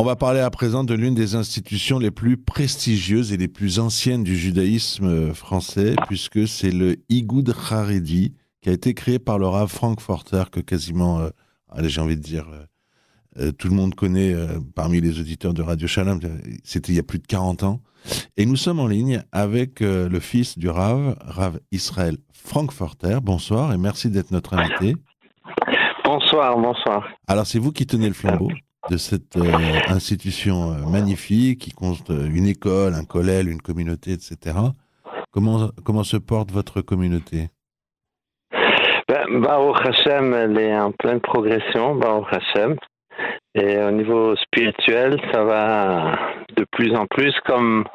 On va parler à présent de l'une des institutions les plus prestigieuses et les plus anciennes du judaïsme français, puisque c'est le Igoud Haredi, qui a été créé par le Rav Frankfurter, que quasiment, allez, j'ai envie de dire, tout le monde connaît parmi les auditeurs de Radio Shalom. C'était il y a plus de 40 ans. Et nous sommes en ligne avec le fils du Rav Israël Frankfurter. Bonsoir et merci d'être notre invité. Bonsoir, bonsoir. Alors, c'est vous qui tenez le flambeau de cette institution magnifique qui compte une école, un collège, une communauté, etc. Comment se porte votre communauté? Baruch Hashem, elle est en pleine progression, Baruch Hashem. Et au niveau spirituel, ça va de plus en plus, comme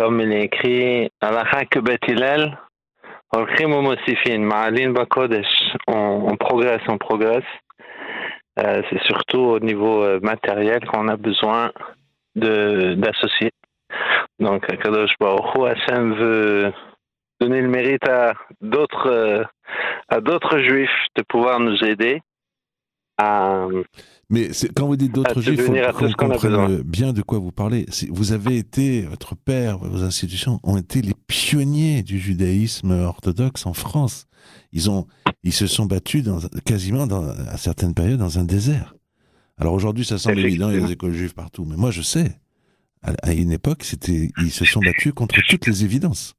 il est écrit, Alachak Bet Hillel, Olchim Umosifin, Ma'alin Bakodesh. On progresse, on progresse. C'est surtout au niveau matériel qu'on a besoin d'associer. Donc, Kadosh Baruch Hu, Hashem veut donner le mérite à d'autres juifs de pouvoir nous aider à... Mais quand vous dites d'autres juifs, il faut qu'on comprenne bien de quoi vous parlez. Vous avez été, votre père, vos institutions ont été les pionniers du judaïsme orthodoxe en France. Ils se sont battus quasiment à certaines périodes dans un désert. Alors aujourd'hui, ça semble évident, il y a des écoles juives partout. Mais moi, je sais, à une époque, ils se sont battus contre toutes les évidences.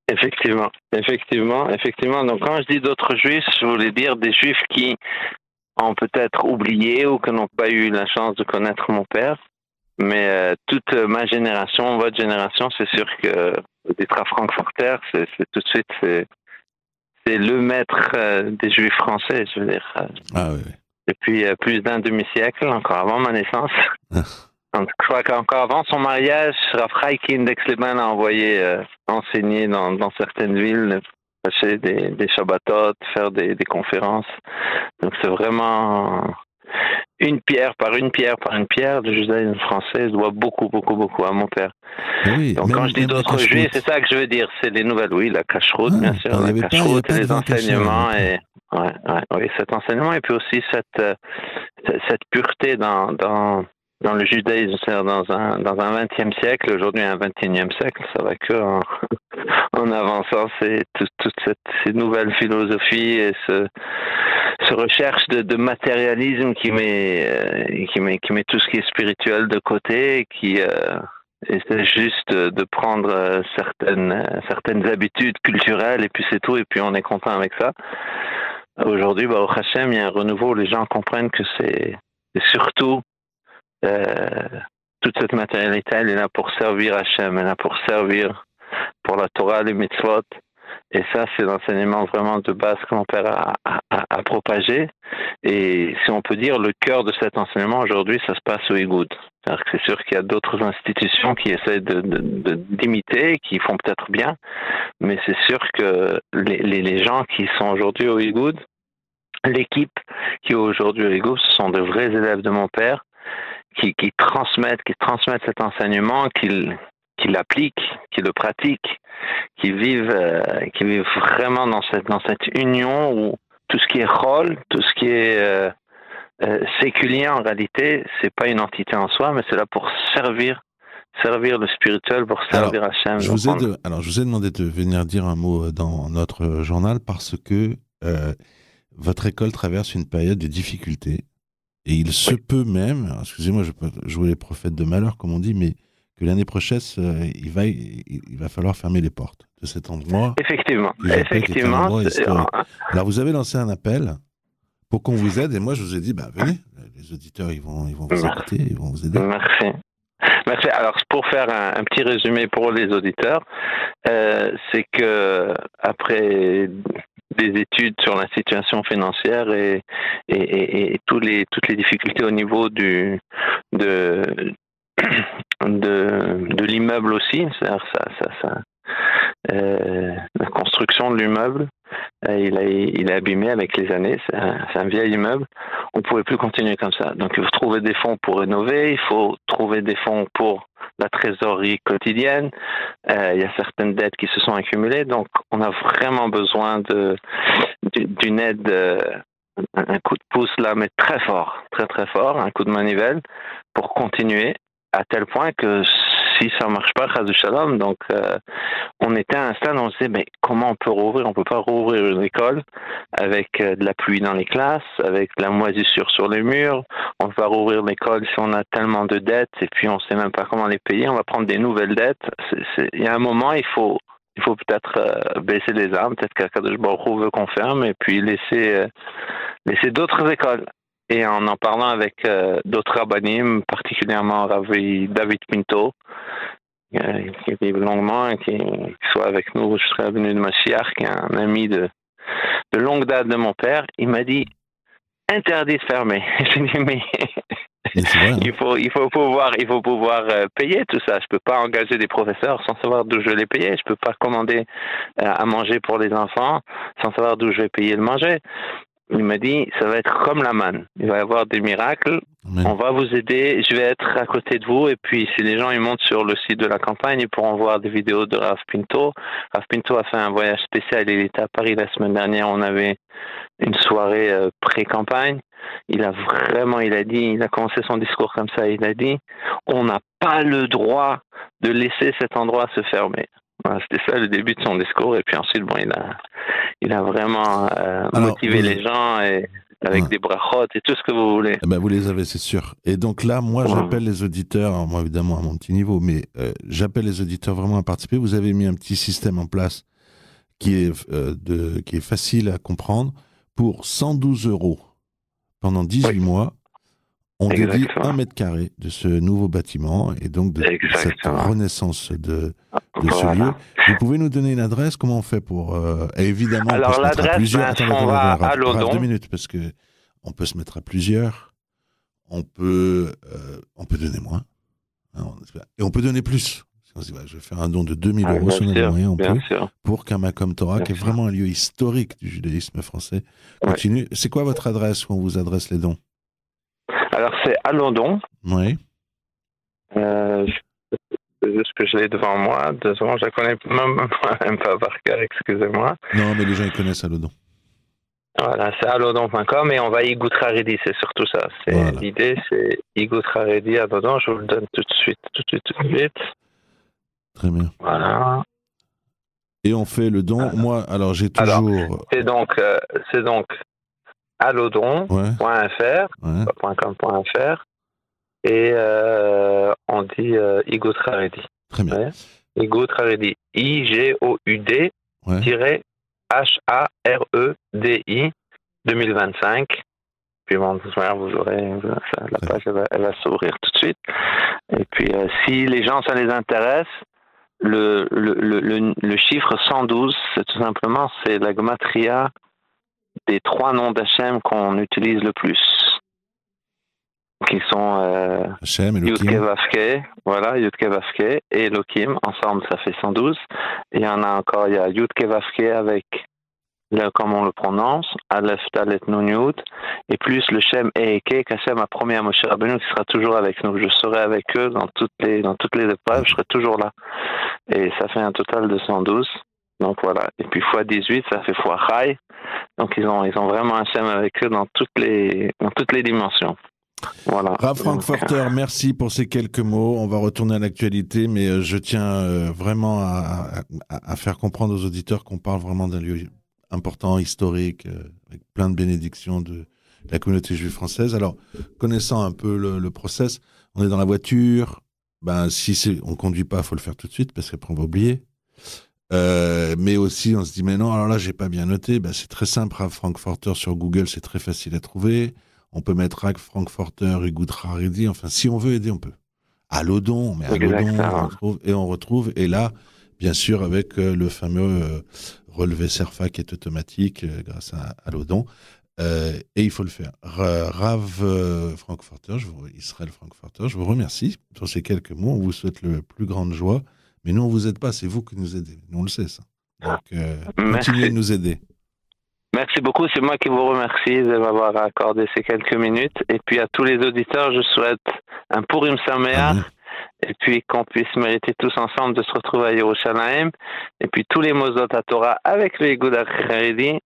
Effectivement. Donc quand je dis d'autres juifs, je voulais dire des juifs qui ont peut-être oublié ou qui n'ont pas eu la chance de connaître mon père. Mais toute ma génération, votre génération, c'est sûr que d'être à Frankfurter, c'est tout de suite, c'est le maître des juifs français, je veux dire. Ah oui. Depuis plus d'un demi-siècle, encore avant ma naissance. Donc, je crois qu'encore avant son mariage, Rav Chaikin d'Aix-les-Bains l'a envoyé enseigner dans certaines villes, passer des Shabbatot, faire des conférences. Donc c'est vraiment une pierre par une pierre. Le judaïsme français doit beaucoup à mon père. Oui, donc quand je dis d'autres juifs, c'est ça que je veux dire. C'est les nouvelles, oui, la cacheroute, bien sûr, la cacheroute et les enseignements. Oui, cet enseignement et puis aussi cette pureté dans le judaïsme, c'est-à-dire dans un 20e siècle, aujourd'hui un 21e siècle, ça va que en avançant, c'est toute ces nouvelles philosophies et ce recherche de matérialisme qui met tout ce qui est spirituel de côté et qui essaie juste de prendre certaines habitudes culturelles et puis c'est tout et puis on est content avec ça. Aujourd'hui, au Hachem, il y a un renouveau, les gens comprennent que c'est surtout toute cette matérialité, elle est là pour servir Hachem, elle est là pour servir pour la Torah, les mitzvot. Et ça, c'est l'enseignement vraiment de base que mon père a propagé. Et si on peut dire, le cœur de cet enseignement aujourd'hui, ça se passe au Igoud. C'est-à-dire que c'est sûr qu'il y a d'autres institutions qui essaient d'imiter, qui font peut-être bien, mais c'est sûr que les gens qui sont aujourd'hui au Igoud, l'équipe qui est aujourd'hui au Igoud, ce sont de vrais élèves de mon père, qui transmettent cet enseignement, qui l'appliquent, qui le pratiquent, qui vivent vraiment dans cette union où tout ce qui est rôle, tout ce qui est séculier en réalité, c'est pas une entité en soi, mais c'est là pour servir le spirituel, pour servir Hachem. Je vous ai demandé de venir dire un mot dans notre journal parce que votre école traverse une période de difficulté. Et il se peut même, excusez-moi, je peux jouer les prophètes de malheur, comme on dit, mais que l'année prochaine, il va falloir fermer les portes de cet endroit. Effectivement. Alors, vous avez lancé un appel pour qu'on vous aide, et moi, je vous ai dit, venez, les auditeurs, ils vont vous écouter, ils vont vous aider. Merci. Alors, pour faire un petit résumé pour les auditeurs, c'est que après des études sur la situation financière et toutes les difficultés au niveau de l'immeuble aussi, c'est-à-dire la construction de l'immeuble, il est abîmé avec les années, c'est un vieil immeuble, on ne pouvait plus continuer comme ça. Donc il faut trouver des fonds pour rénover, il faut trouver des fonds pour la trésorerie quotidienne, il y a certaines dettes qui se sont accumulées, donc on a vraiment besoin d'une aide un coup de pouce là, mais très fort, très très fort, un coup de manivelle pour continuer, à tel point que si ça marche pas, Chas Shalom, donc on était à un stade où on se disait, mais comment on peut rouvrir? On peut pas rouvrir une école avec de la pluie dans les classes, avec de la moisissure sur les murs. On peut pas rouvrir l'école si on a tellement de dettes et puis on sait même pas comment les payer. On va prendre des nouvelles dettes. Il y a un moment, il faut peut-être baisser les armes. Peut-être qu'Akadosh Baruch Hu veut qu'on ferme et puis laisser d'autres écoles. Et en parlant avec d'autres rabbinim, particulièrement Rabbi David Pinto, qui vive longuement et qui soit avec nous, je serais venu de Mashiach, qui est un ami de longue date de mon père, il m'a dit interdit de fermer. J'ai dit mais vrai, hein. il faut pouvoir payer tout ça. Je peux pas engager des professeurs sans savoir d'où je vais les payer. Je peux pas commander à manger pour les enfants sans savoir d'où je vais payer le manger. Il m'a dit, ça va être comme la manne. Il va y avoir des miracles. Amen. On va vous aider. Je vais être à côté de vous. Et puis, si les gens ils montent sur le site de la campagne, ils pourront voir des vidéos de Rav Pinto. Rav Pinto a fait un voyage spécial. Il était à Paris la semaine dernière. On avait une soirée pré-campagne. Il a commencé son discours comme ça. Il a dit, on n'a pas le droit de laisser cet endroit se fermer. Voilà, c'était ça le début de son discours. Et puis ensuite, il a vraiment motivé les gens et avec des brachot et tout ce que vous voulez. Eh ben, vous les avez, c'est sûr. Et donc là, moi, j'appelle les auditeurs, alors moi évidemment à mon petit niveau, mais j'appelle les auditeurs vraiment à participer. Vous avez mis un petit système en place qui est facile à comprendre. Pour 112 € pendant 18 mois, on dédie 1 mètre carré de ce nouveau bâtiment et donc de cette renaissance de ce lieu. Vous pouvez nous donner une adresse? Comment on fait pour... évidemment, alors, on peut se mettre à plusieurs. On va à Lodon. 2 minutes, parce qu'on peut se mettre à plusieurs. On peut donner moins. Et on peut donner plus. On se dit, je vais faire un don de 2000 € si on a les moyens, on peut. Pour qu'un Makom Torah, qui est vraiment un lieu historique du judaïsme français, continue. Ouais. C'est quoi votre adresse où on vous adresse les dons? Alors, c'est à Lodon. Oui. Juste que je l'ai devant moi. 2 secondes, je la connais même pas par cœur, excusez-moi. Non, mais les gens, ils connaissent Alodon. Voilà, c'est alodon.com et on va Igout Haredi, c'est surtout ça. Voilà. L'idée, c'est Igout Haredi à Alodon. Je vous le donne tout de suite. Très bien. Voilà. Et on fait le don. Moi, alors j'ai toujours... Alors, c'est donc alodon.fr, .com.fr, et on dit Igout Haredi. Très bien. Ouais. Igout Haredi. IGOUD HAREDI 2025. Puis bon, vous aurez la page, elle va s'ouvrir tout de suite. Et puis, si les gens, ça les intéresse, le chiffre 112, c'est tout simplement, c'est la gematria des 3 noms d'Hachem qu'on utilise le plus, qui sont Yudke Vavke, voilà, Yudke Vavke et Elohim, ensemble ça fait 112. Et il y en a encore, il y a Yudke Vavke avec comme on le prononce, Aleph Dalet Nun Yud, et plus le Shem Eike qu'Hachem a promis à Moshe Rabbeinu qui sera toujours avec nous. Je serai avec eux dans toutes les épreuves, je serai toujours là. Et ça fait un total de 112. Donc voilà. Et puis fois 18, ça fait fois Chai. Donc ils ont vraiment Hachem avec eux dans toutes les dimensions. Voilà. Rav Frankfurter, merci pour ces quelques mots. On va retourner à l'actualité, mais je tiens vraiment à faire comprendre aux auditeurs qu'on parle vraiment d'un lieu important, historique, avec plein de bénédictions de la communauté juive française. Alors, connaissant un peu le process, on est dans la voiture, si on ne conduit pas, il faut le faire tout de suite, parce qu'après on va oublier. Mais aussi, on se dit, mais non, alors là, j'ai pas bien noté. C'est très simple, Rav Frankfurter sur Google, c'est très facile à trouver. On peut mettre Rav Frankfurter, Igout Haredi, enfin, si on veut aider, on peut. À Lodon, mais à Lodon, on retrouve, et là, bien sûr, avec le fameux relevé CERFA qui est automatique grâce à Lodon. Et il faut le faire. Rav Frankfurter, Israël Frankfurter, je vous remercie pour ces quelques mots. On vous souhaite le plus grande joie. Mais nous, on ne vous aide pas, c'est vous qui nous aidez. Nous, on le sait, ça. Donc, continuez de nous aider. Merci beaucoup. C'est moi qui vous remercie de m'avoir accordé ces quelques minutes. Et puis, à tous les auditeurs, je souhaite un Purim Sameach. Et puis qu'on puisse mériter tous ensemble de se retrouver à Yerushalayim. Et puis tous les Mosot à Torah avec le Igout Haredi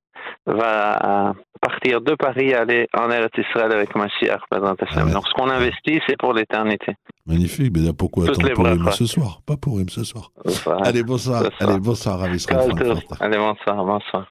va partir de Paris, aller en Eretz Israël avec Mashiach. Donc ce qu'on investit, c'est pour l'éternité. Magnifique, mais là, pourquoi Toutes attendre les pour brefs, Purim ce soir? Pas pour Purim ce soir. Voilà. Allez, bonsoir. Allez, bonsoir, Rav Israël Frankfurter. Allez, bonsoir.